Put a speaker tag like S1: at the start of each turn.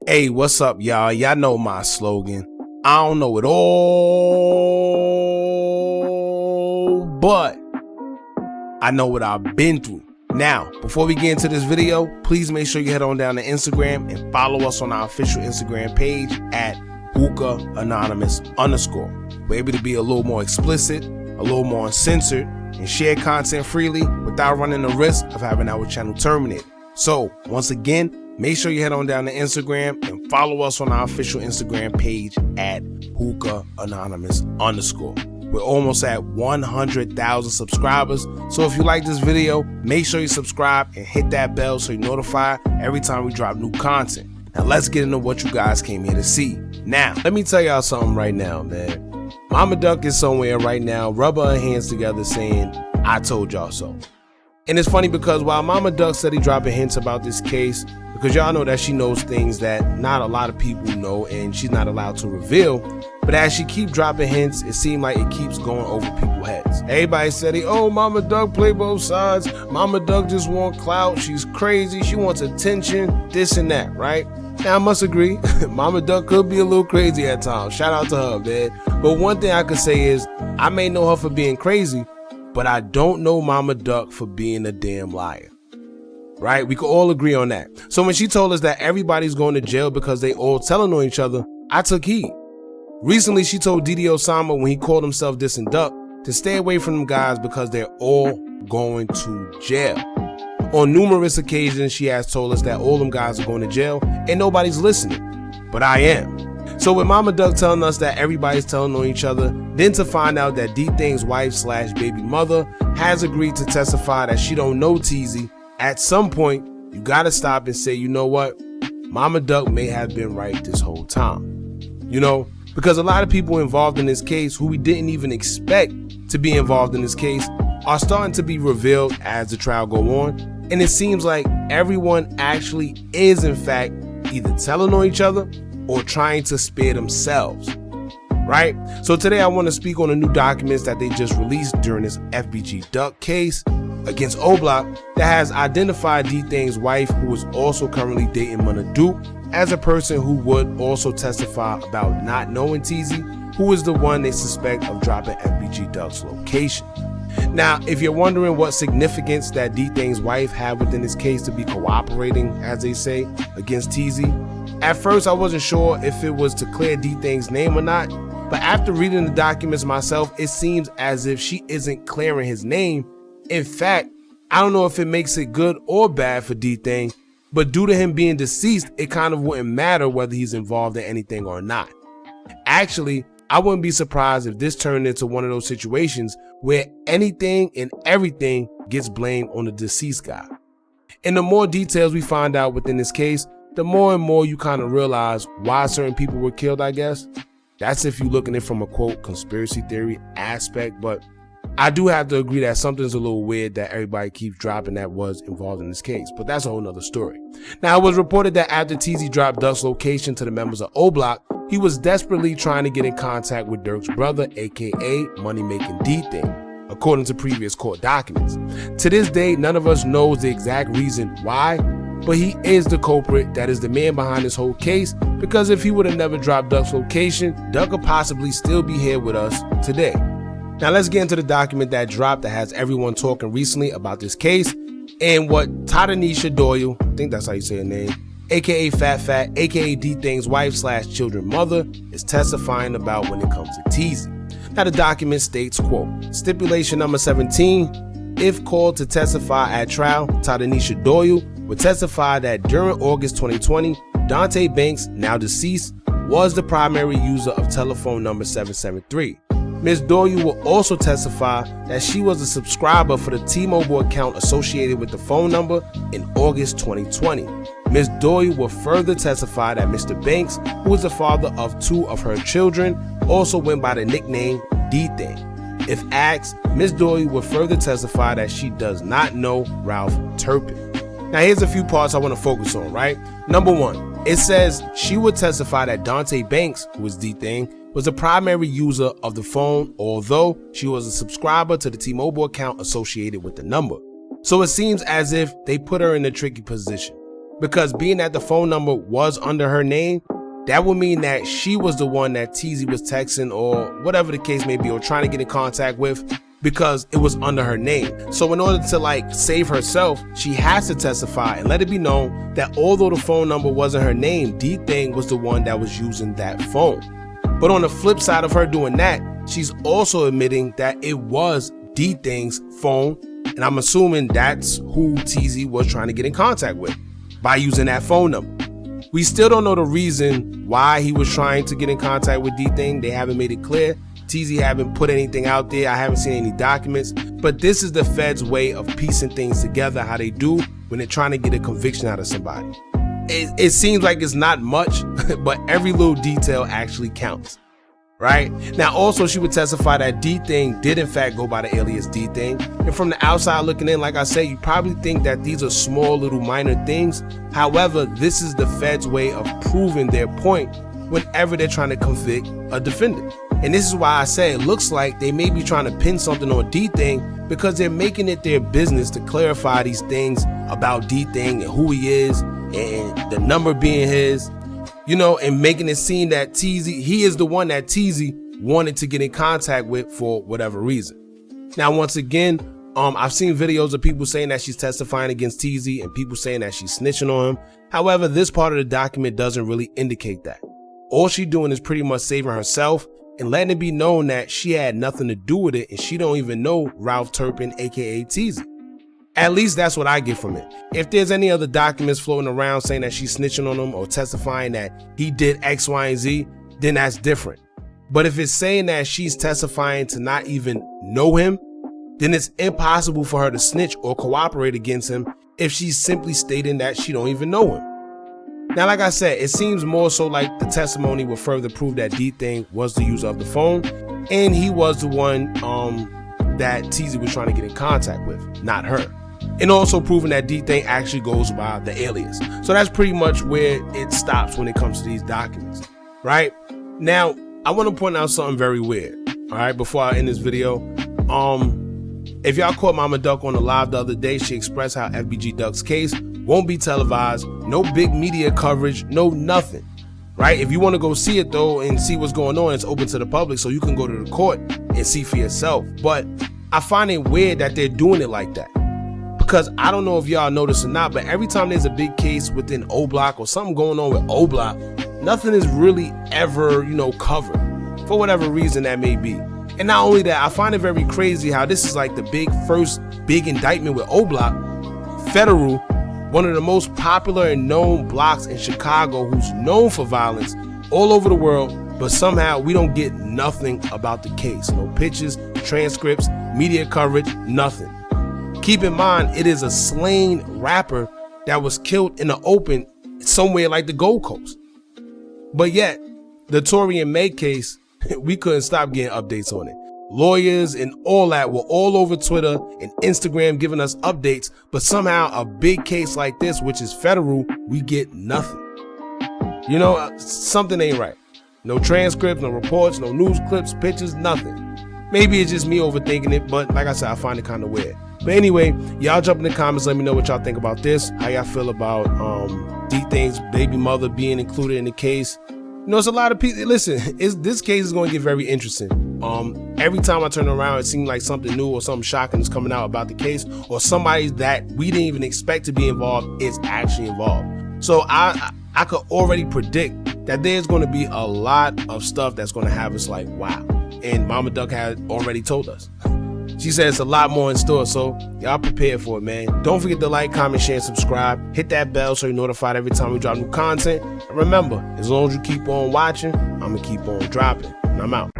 S1: Hey, what's up, y'all? Y'all know my slogan. I don't know it all, but I know what I've been through. Now, before we get into this video, please make sure you head on down to Instagram and follow us on our official Instagram page at Hookah Anonymous _. We're able to be a little more explicit, a little more uncensored, and share content freely without running the risk of having our channel terminated. So, once again, make sure you head on down to Instagram and follow us on our official Instagram page at Hookah Anonymous _. We're almost at 100,000 subscribers. So if you like this video, make sure you subscribe and hit that bell so you're notified every time we drop new content. Now let's get into what you guys came here to see. Now, let me tell y'all something right now, man. Mama Duck is somewhere right now, rubbing her hands together saying, I told y'all so. And it's funny because while Mama Duck said he dropping hints about this case, because y'all know that she knows things that not a lot of people know and she's not allowed to reveal, but as she keep dropping hints, it seemed like it keeps going over people's heads. Everybody said, oh, Mama Duck play both sides. Mama Duck just want clout. She's crazy. She wants attention, this and that, right? Now, I must agree, Mama Duck could be a little crazy at times. Shout out to her, man. But one thing I could say is I may know her for being crazy, but I don't know Mama Duck for being a damn liar. Right? We could all agree on that. So when she told us that everybody's going to jail because they all telling on each other, I took heed. Recently, she told Didi Osama when he called himself Dis and Duck to stay away from them guys because they're all going to jail. On numerous occasions, she has told us that all them guys are going to jail and nobody's listening, but I am. So with Mama Duck telling us that everybody's telling on each other, then to find out that D-Thang's wife / baby mother has agreed to testify that she don't know Teezy, at some point, you gotta stop and say, you know what? Mama Duck may have been right this whole time. You know, because a lot of people involved in this case who we didn't even expect to be involved in this case are starting to be revealed as the trial go on. And it seems like everyone actually is in fact either telling on each other or trying to spare themselves, right? So today I want to speak on the new documents that they just released during this FBG Duck case against Oblock that has identified D-Thang's wife, who is also currently dating Mona Duke, as a person who would also testify about not knowing Teezy, who is the one they suspect of dropping FBG Duck's location. Now, if you're wondering what significance that D-Thang's wife had within this case to be cooperating, as they say, against Teezy, at first I wasn't sure if it was to clear D-Thang's name or not, but after reading the documents myself, it seems as if she isn't clearing his name. In fact, I don't know if it makes it good or bad for D-Thang, but due to him being deceased, it kind of wouldn't matter whether he's involved in anything or not. Actually, I wouldn't be surprised if this turned into one of those situations where anything and everything gets blamed on the deceased guy. And the more details we find out within this case, the more and more you kind of realize why certain people were killed, I guess. That's if you look at it from a quote conspiracy theory aspect, but I do have to agree that something's a little weird that everybody keeps dropping that was involved in this case, but that's a whole nother story. Now, it was reported that after Teezy dropped Duck's location to the members of Oblock, he was desperately trying to get in contact with Durk's brother, aka money-making D-Thang, according to previous court documents. To this day, none of us knows the exact reason why, but he is the culprit that is the man behind this whole case, because if he would have never dropped Duck's location, Duck could possibly still be here with us today. Now let's get into the document that dropped that has everyone talking recently about this case and what Tanisha Doyle, I think that's how you say her name, aka Fat, aka D-Thang's wife / children mother, is testifying about when it comes to Teezy. Now the document states, quote, stipulation number 17, if called to testify at trial, Tanisha Doyle would testify that during August 2020, Dante Banks, now deceased, was the primary user of telephone number 773. Ms. Doyle will also testify that she was a subscriber for the T-Mobile account associated with the phone number in August 2020. Ms. Doyle will further testify that Mr. Banks, who is the father of 2 of her children, also went by the nickname D-Thang. If asked, Ms. Doyle will further testify that she does not know Ralph Turpin. Now here's a few parts I want to focus on, right? Number 1, it says she would testify that Dante Banks, who is D-Thang, was the primary user of the phone, although she was a subscriber to the T-Mobile account associated with the number. So it seems as if they put her in a tricky position. because being that the phone number was under her name, that would mean that she was the one that Teezy was texting or whatever the case may be, or trying to get in contact with, because it was under her name. So in order to like save herself, she has to testify and let it be known that although the phone number wasn't her name, Thang was the one that was using that phone. But on the flip side of her doing that, she's also admitting that it was Thang's phone, and I'm assuming that's who Teezy was trying to get in contact with by using that phone number. We still don't know the reason why he was trying to get in contact with Thang. They haven't made it clear. Teezy haven't put anything out there. I haven't seen any documents, but this is the feds' way of piecing things together, how they do when they're trying to get a conviction out of somebody. It seems like it's not much, but every little detail actually counts, right? Now, also, she would testify that Thang did in fact go by the alias Thang. And from the outside looking in, like I said, you probably think that these are small little minor things. However, this is the feds' way of proving their point whenever they're trying to convict a defendant. And this is why I say it looks like they may be trying to pin something on Thang, because they're making it their business to clarify these things about Thang and who he is and the number being his, you know, and making it seem that he is the one that Teezy wanted to get in contact with for whatever reason. Now, once again, I've seen videos of people saying that she's testifying against Teezy and people saying that she's snitching on him. However, this part of the document doesn't really indicate that. All she's doing is pretty much saving herself and letting it be known that she had nothing to do with it, and she don't even know Ralph Turpin, aka Teezy. At least that's what I get from it. If there's any other documents floating around saying that she's snitching on him or testifying that he did X, Y, and Z, then that's different. But if it's saying that she's testifying to not even know him, then it's impossible for her to snitch or cooperate against him if she's simply stating that she don't even know him. Now, like I said, it seems more so like the testimony will further prove that Thang was the user of the phone, and he was the one that Teezy was trying to get in contact with, not her. And also proving that Thang actually goes by the alias. So that's pretty much where it stops when it comes to these documents, right? Now, I want to point out something very weird, all right, before I end this video. If y'all caught Mama Duck on the live the other day, she expressed how FBG Duck's case won't be televised, no big media coverage, no nothing, right? If you want to go see it though and see what's going on, it's open to the public, so you can go to the court and see for yourself. But I find it weird that they're doing it like that, because I don't know if y'all notice or not, but every time there's a big case within oblock or something going on with oblock, nothing is really ever, you know, covered for whatever reason that may be. And not only that, I find it very crazy how this is like the first big indictment with oblock. Federal, one of the most popular and known blocks in Chicago, who's known for violence all over the world, but somehow we don't get nothing about the case. No pictures, transcripts, media coverage, nothing. Keep in mind, it is a slain rapper that was killed in the open somewhere like the Gold Coast. But yet, the Tory and May case, we couldn't stop getting updates on it. Lawyers and all that were all over Twitter and Instagram giving us updates, but somehow a big case like this, which is federal, we get nothing. You know, something ain't right. No transcripts, no reports, no news clips, pictures, nothing. Maybe it's just me overthinking it, but like I said, I find it kind of weird. But anyway, y'all jump in the comments, let me know what y'all think about this, how y'all feel about Thang's baby mother being included in the case. You know, it's a lot of people. Listen, this case is going to get very interesting. Every time I turn around, it seems like something new or something shocking is coming out about the case, or somebody that we didn't even expect to be involved is actually involved. So I could already predict that there's going to be a lot of stuff that's going to have us like, wow. And Mama Duck had already told us. She said it's a lot more in store, so y'all prepare for it, man. Don't forget to like, comment, share, and subscribe. Hit that bell so you're notified every time we drop new content. And remember, as long as you keep on watching, I'm going to keep on dropping. And I'm out.